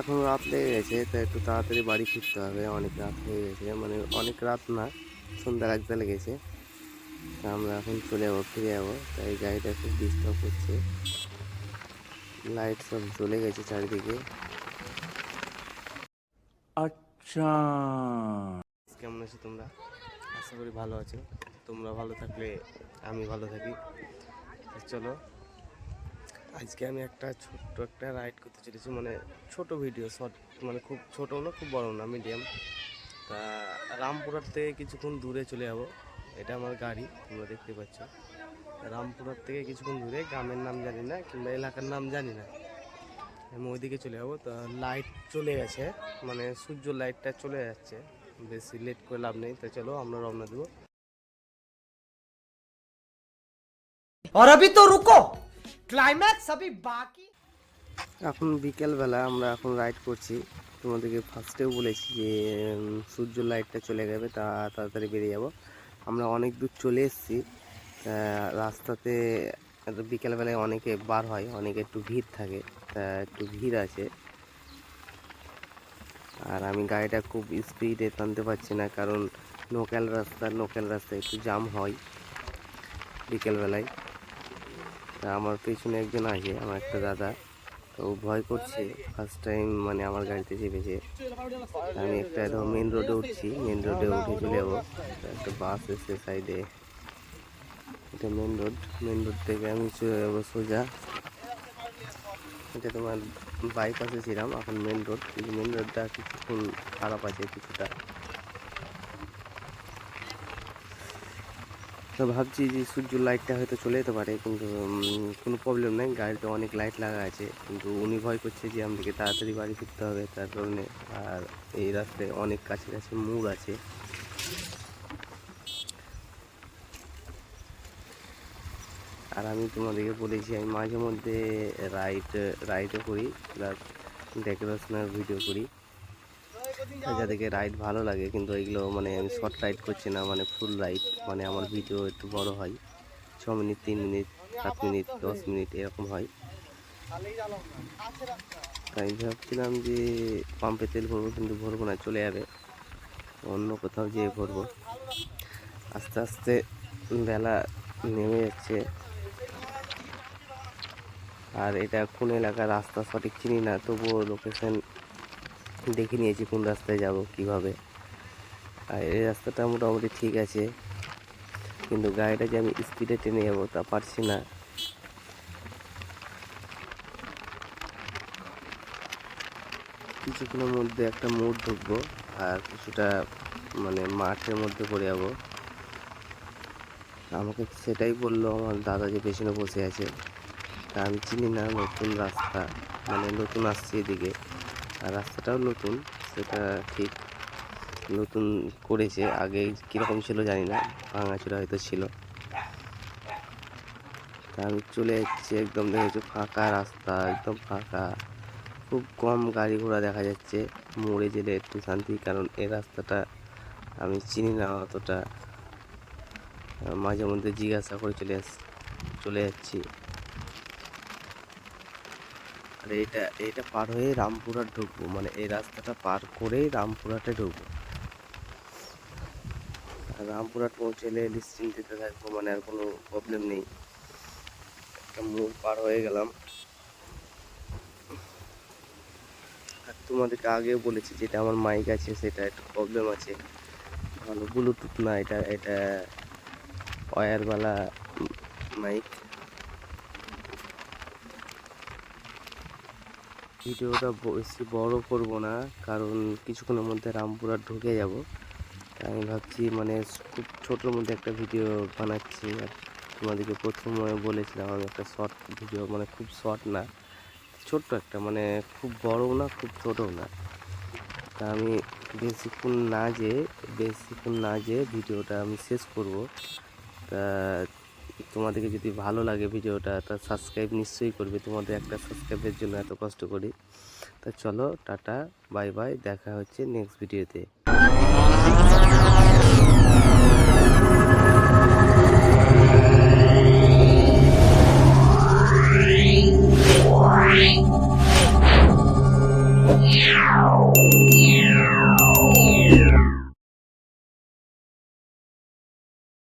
এখন রাত লেগে গেছে, তো একটু তাড়াতাড়ি বাড়ি ফিরতে হবে। অনেক রাত হয়ে গেছে, মানে অনেক রাত না, সন্ধ্যা লাগতে লেগেছে। তা আমরা এখন চলে যাবো, ফিরে যাবো। তাই গাড়িটা খুব ডিস্টার্ব করছে, লাইট সব জ্বলে গেছে চারিদিকে। আচ্ছা, কেমন আছো তোমরা? আশা করি ভালো আছো। তোমরা ভালো থাকলে আমি ভালো থাকি। চলো, আজকে আমি একটা ছোট্ট একটা রাইড করতে চলেছি, মানে ছোট ভিডিও, শর্ট, মানে খুব ছোট না খুব বড় না, মিডিয়াম। তা রামপুরহাট থেকে কিছুক্ষণ দূরে চলে যাবো। এটা আমার গাড়ি, তোমরা দেখতে পাচ্ছ। রামপুরহাট থেকে কিছুক্ষণ দূরে, গ্রামের নাম জানি না কিংবা এলাকার নাম জানি না, আমি ওইদিকে চলে যাবো। তা লাইট চলে গেছে, মানে সূর্য লাইটটা চলে যাচ্ছে, বেশি লেট করে লাভ নেই। তা চলো আমরা রওনা দেবো। और अभी तो रुको, क्लाइमैक्स अभी बाकी। এখন বিকেলবেলা আমরা এখন রাইড করছি। তোমাদেরকে ফার্স্টেও বলেছি যে সূর্য লাইটটা চলে যাবে, তা তাড়াতাড়ি বেরিয়ে যাব। আমরা অনেক দূর চলে এসেছি। রাস্তাতে বিকেলবেলায় অনেকে বার হয়, অনেকে একটু ভিড় থাকে, তা একটু ভিড় আছে। আর আমি গাড়িটা খুব স্পিডে টানতে পারছি না, কারণ লোকাল রাস্তায় একটু জাম হয় বিকেলবেলায়। তা আমার পেছনে একজন আছে, আমার একটা দাদা, তো ভয় করছে, ফার্স্ট টাইম মানে আমার গাড়িতে চেপেছে। আমি একটা মেন রোডে উঠছি, মেন রোডে উঠে চলে যাবো। একটা বাস এসে সাইডে, এটা মেন রোড থেকে আমি চলে যাবো সোজা। এটা তোমার বাইপাসে ছিলাম, এখন মেন রোড, কিন্তু মেন রোডটা কিছুক্ষণ খারাপ আছে কিছুটা। তো ভাবছি যে সূর্য লাইটটা হয়তো চলে যেতে পারে, কিন্তু কোনো প্রবলেম নেই, গাড়িতে অনেক লাইট লাগা আছে। কিন্তু উনি ভয় করছে যে আমাদেরকে তাড়াতাড়ি বাড়ি ফিরতে হবে, তার কারণে। আর এই রাস্তায় অনেক কাছে কাছে মোড় আছে। আর আমি তোমাদেরকে বলেছি আমি মাঝে মধ্যে রাইডও করি, প্লাস ডেকোরেশনের ভিডিও করি, যাদেরকে রাইড ভালো লাগে। কিন্তু এগুলো মানে আমি শর্ট রাইড করছি না, মানে ফুল রাইড, মানে আমার ভিডিও একটু বড় হয়, 6 মিনিট, 3 মিনিট, 7 মিনিট, 10 মিনিট এরকম হয়। তাই ভাবছিলাম যে পাম্পে তেল ভরবো, কিন্তু ভরবো না, চলে যাবে, অন্য কোথাও যেয়ে ভরবো। আস্তে আস্তে বেলা নেমে যাচ্ছে। আর এটা কোন এলাকার রাস্তা সঠিক চিনি না, তবুও লোকেশন দেখে নিয়েছি কোন রাস্তায় যাব কিভাবে। আর এই রাস্তাটা মোটামুটি ঠিক আছে, কিন্তু গাড়িটা যে আমি স্পিডে টেনে যাবো তা পারছি না। কিছুক্ষণের মধ্যে একটা মোড় ঢুকবো, আর কিছুটা মানে মাঠের মধ্যে পড়ে যাবো। আমাকে সেটাই বললো আমার দাদা যে পেছনে বসে আছে। তা আমি চিনি না, নতুন রাস্তা, মানে নতুন আসছি এদিকে, আর রাস্তাটাও নতুন, সেটা ঠিক, নতুন করেছে, আগে কীরকম ছিল জানি না, ভাঙাচোরা হয়তো ছিল। তা আমি চলে যাচ্ছি, একদম দেখেছো ফাঁকা রাস্তা, একদম ফাঁকা, খুব কম গাড়ি ঘোড়া দেখা যাচ্ছে। মোড়ে গেলে একটু শান্তি, কারণ এই রাস্তাটা আমি চিনি না অতটা, মাঝে মধ্যে জিজ্ঞাসা করে চলে যাচ্ছি। আর এটা পার হয়ে রামপুরহাট ঢুকবো, মানে এই রাস্তাটা পার করেই রামপুরহাটে ঢুকবো। আর রামপুরহাট পৌঁছলে নিশ্চিন্তিতে থাকবো, মানে আর কোনো প্রবলেম নেই। একটা মোড় পার হয়ে গেলাম। আর তোমাদেরকে আগেও বলেছি যেটা আমার মাইক আছে সেটা একটু প্রবলেম আছে, ভালো ব্লুটুথ না, এটা ওয়্যারওয়ালা মাইক। ভিডিওটা বেশি বড় করব না, কারণ কিছুক্ষণের মধ্যে রামপুরহাট ঢুকে যাব। আমি ভাবছি মানে খুব ছোটোর মধ্যে একটা ভিডিও বানাচ্ছি। আর তোমাদেরকে প্রথমে বলেছিলাম আমি একটা শর্ট ভিডিও, মানে খুব শর্ট না, ছোট্ট একটা, মানে খুব বড়ও না খুব ছোটও না। তা আমি বেশিক্ষণ না যেয়ে ভিডিওটা আমি শেষ করব। তা তোমাদেরকে যদি ভালো লাগে ভিডিওটা, তা সাবস্ক্রাইব নিশ্চয়ই করবে, তোমাদের একটা সাবস্ক্রাইবের জন্য এত কষ্ট করি। তা চলো, টাটা, বাই বাই, দেখা হচ্ছে নেক্সট ভিডিওতে।